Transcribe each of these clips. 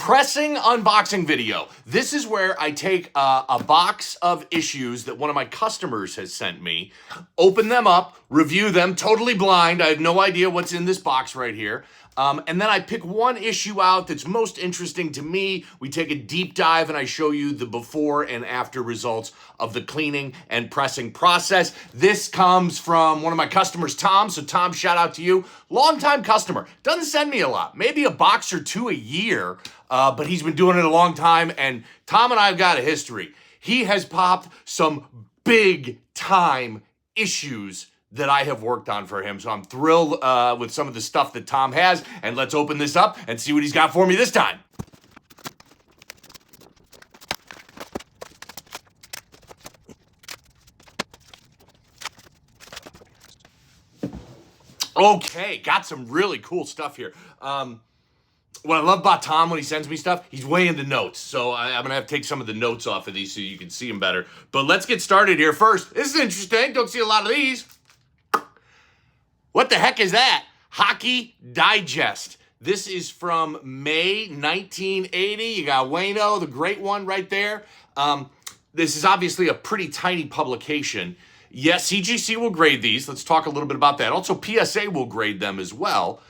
Pressing unboxing video. This is where I take a box of issues that one of my customers has sent me, open them up, review them, totally blind. I have no idea what's in this box right here. And then I pick one issue out that's most interesting to me. We take a deep dive and I show you the before and after results of the cleaning and pressing process. This comes from one of my customers, Tom. So Tom, shout out to you. Longtime customer. Doesn't send me a lot, maybe a box or two a year, but he's been doing it a long time. And Tom and I have got a history. He has popped some big time issues that I have worked on for him. So I'm thrilled with some of the stuff that Tom has. And let's open this up and see what he's got for me this time. Okay, got some really cool stuff here. What I love about Tom when he sends me stuff, he's way into notes. So I'm going to have to take some of the notes off of these so you can see them better. But let's get started here first. This is interesting. Don't see a lot of these. What the heck is that? Hockey Digest. This is from May 1980. You got Wayno, the great one right there. This is obviously a pretty tiny publication. Yes, CGC will grade these. Let's talk a little bit about that. Also, PSA will grade them as well.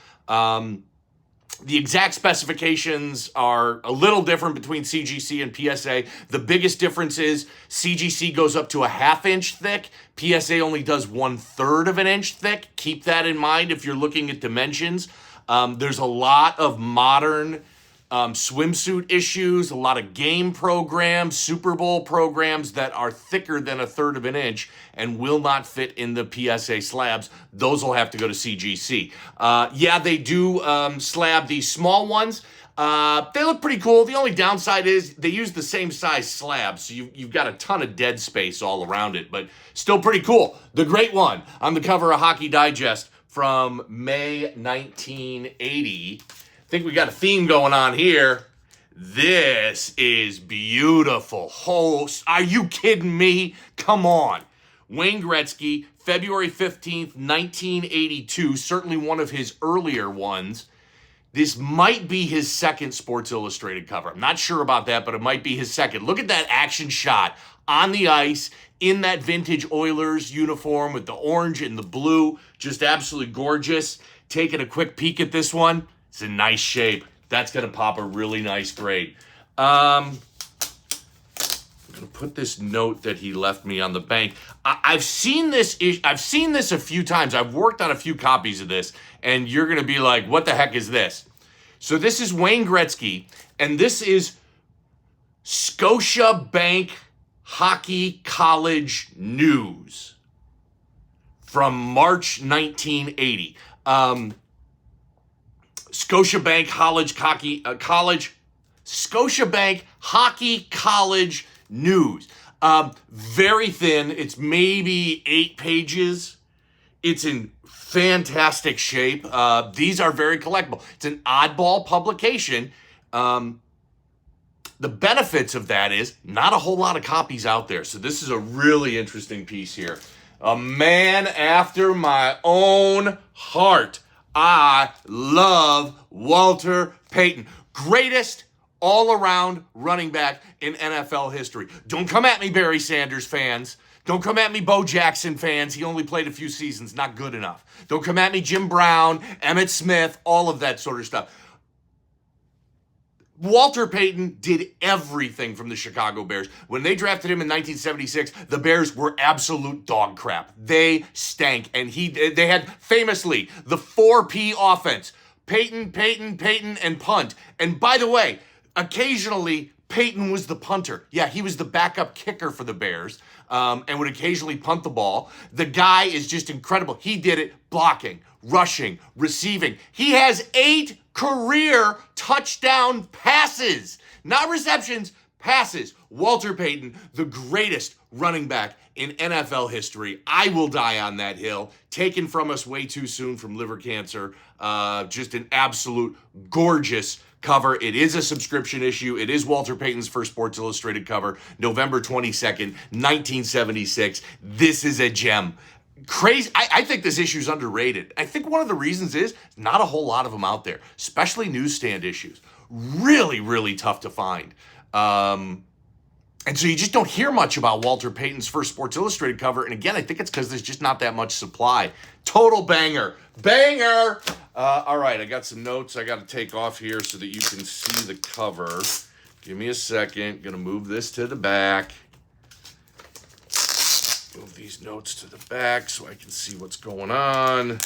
The exact specifications are a little different between CGC and PSA. The biggest difference is CGC goes up to a 1/2 inch thick. PSA only does 1/3 of an inch thick. Keep that in mind if you're looking at dimensions. There's a lot of modern swimsuit issues, a lot of game programs, Super Bowl programs that are thicker than 1/3 of an inch and will not fit in the PSA slabs. Those will have to go to CGC. Yeah, they do slab these small ones. They look pretty cool. The only downside is they use the same size slab, so you've got a ton of dead space all around it, but still pretty cool. The great one on the cover of Hockey Digest from May 1980. I think we got a theme going on here. This is beautiful. Oh, are you kidding me? Come on. Wayne Gretzky, February 15th, 1982, certainly one of his earlier ones. This might be his second Sports Illustrated cover. I'm not sure about that, but it might be his second. Look at that action shot on the ice in that vintage Oilers uniform with the orange and the blue. Just absolutely gorgeous. Taking a quick peek at this one. It's in nice shape. That's going to pop a really nice grade. I'm going to put this note that he left me on the bank. I've seen this a few times. I've worked on a few copies of this, and you're going to be like, what the heck is this? So this is Wayne Gretzky, and this is Scotiabank Hockey College News from March 1980. Scotiabank Scotiabank Hockey College News. Very thin. It's maybe 8 pages. It's in fantastic shape. These are very collectible. It's an oddball publication. The benefits of that is not a whole lot of copies out there. So this is a really interesting piece here. A man after my own heart. I love Walter Payton. Greatest all-around running back in NFL history. Don't come at me, Barry Sanders fans. Don't come at me, Bo Jackson fans. He only played a few seasons. Not good enough. Don't come at me, Jim Brown, Emmitt Smith, all of that sort of stuff. Walter Payton did everything from the Chicago Bears. When they drafted him in 1976, the Bears were absolute dog crap. They stank. And they had famously the 4P offense. Payton, Payton, Payton, and punt. And by the way, occasionally Payton was the punter. Yeah, he was the backup kicker for the Bears and would occasionally punt the ball. The guy is just incredible. He did it blocking, rushing, receiving. He has 8 career touchdown passes. Not receptions, passes. Walter Payton, the greatest running back in NFL history. I will die on that hill. Taken from us way too soon from liver cancer. Just an absolute gorgeous cover. It is a subscription issue. It is Walter Payton's first Sports Illustrated cover, November 22nd, 1976. This is a gem. Crazy. I think this issue is underrated. I think one of the reasons is not a whole lot of them out there, especially newsstand issues. really, really tough to find. And so you just don't hear much about Walter Payton's first Sports Illustrated cover. And again, I think it's because there's just not that much supply. Total banger. Banger! All right, I got some notes I got to take off here so that you can see the cover. Give me a second. Going to move this to the back. Move these notes to the back so I can see what's going on.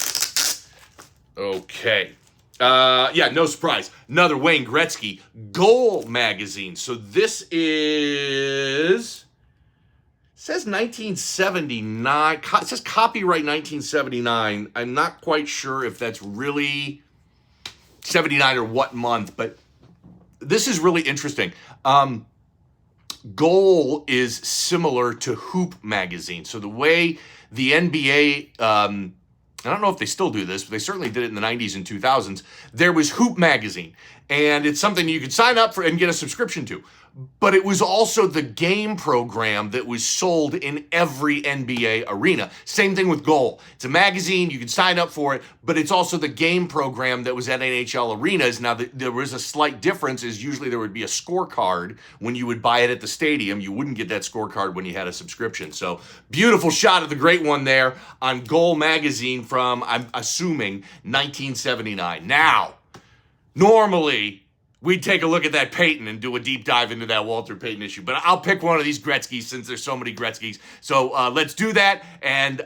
Okay. Yeah, no surprise. Another Wayne Gretzky Goal magazine. So this says 1979. It says copyright 1979. I'm not quite sure if that's really 79 or what month, but this is really interesting. Goal is similar to Hoop magazine. So the way the NBA, I don't know if they still do this, but they certainly did it in the 90s and 2000s. There was Hoop magazine, and it's something you could sign up for and get a subscription to. But it was also the game program that was sold in every NBA arena. Same thing with Goal. It's a magazine, you can sign up for it, but it's also the game program that was at NHL arenas. Now, there was a slight difference, is usually there would be a scorecard when you would buy it at the stadium. You wouldn't get that scorecard when you had a subscription. So, beautiful shot of the great one there on Goal magazine from, I'm assuming, 1979. Now, normally, we'd take a look at that Payton and do a deep dive into that Walter Payton issue. But I'll pick one of these Gretzky's since there's so many Gretzky's. So let's do that and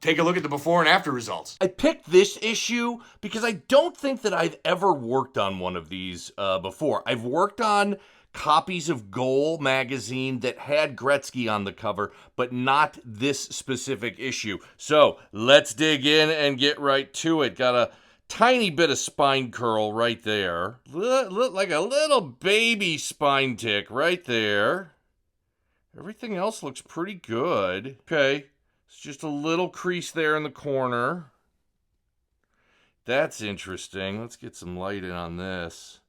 take a look at the before and after results. I picked this issue because I don't think that I've ever worked on one of these before. I've worked on copies of Goal magazine that had Gretzky on the cover, but not this specific issue. So let's dig in and get right to it. Got a tiny bit of spine curl right there. Look like a little baby spine tick right there. Everything else looks pretty good. Okay, it's just a little crease there in the corner. That's interesting. Let's get some light in on this.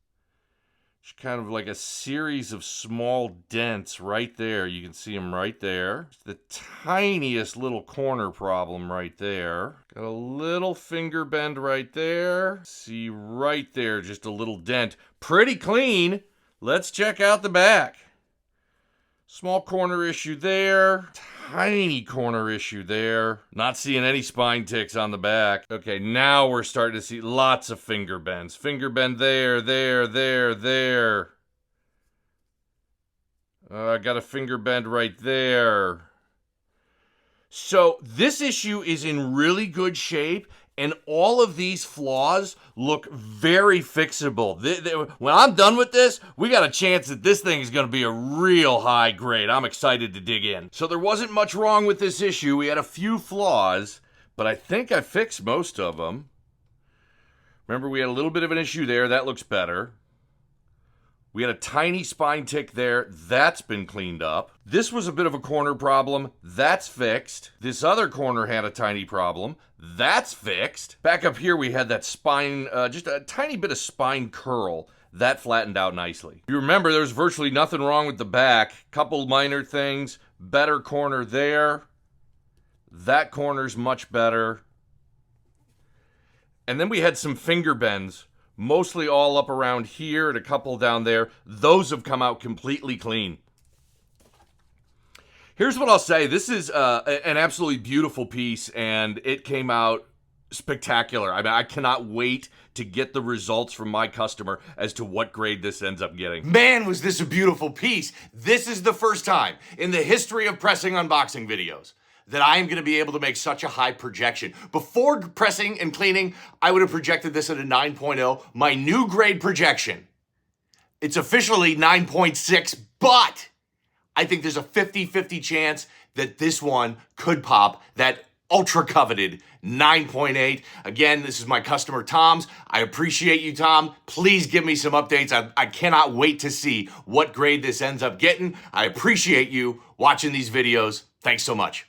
It's kind of like a series of small dents right there. You can see them right there. It's the tiniest little corner problem right there. Got a little finger bend right there. See right there, just a little dent. Pretty clean. Let's check out the back. Small corner issue there. Tiny corner issue there. Not seeing any spine ticks on the back. Okay, now we're starting to see lots of finger bends. Finger bend there, there, there, there. I got a finger bend right there. So this issue is in really good shape, and all of these flaws look very fixable. When I'm done with this, we got a chance that this thing is going to be a real high grade. I'm excited to dig in. So there wasn't much wrong with this issue. We had a few flaws, but I think I fixed most of them. Remember, we had a little bit of an issue there. That looks better. We had a tiny spine tick there. That's been cleaned up. This was a bit of a corner problem. That's fixed. This other corner had a tiny problem. That's fixed. Back up here, we had that spine, just a tiny bit of spine curl. That flattened out nicely. You remember, there's virtually nothing wrong with the back. Couple minor things. Better corner there. That corner's much better. And then we had some finger bends. Mostly all up around here and a couple down there. Those have come out completely clean. Here's what I'll say. This is an absolutely beautiful piece, and it came out spectacular. I mean, I cannot wait to get the results from my customer as to what grade this ends up getting. Man, was this a beautiful piece. This is the first time in the history of pressing unboxing videos that I am going to be able to make such a high projection. Before pressing and cleaning, I would have projected this at a 9.0. My new grade projection, it's officially 9.6, but I think there's a 50-50 chance that this one could pop that ultra coveted 9.8. Again, this is my customer Tom's. I appreciate you, Tom. Please give me some updates. I cannot wait to see what grade this ends up getting. I appreciate you watching these videos. Thanks so much.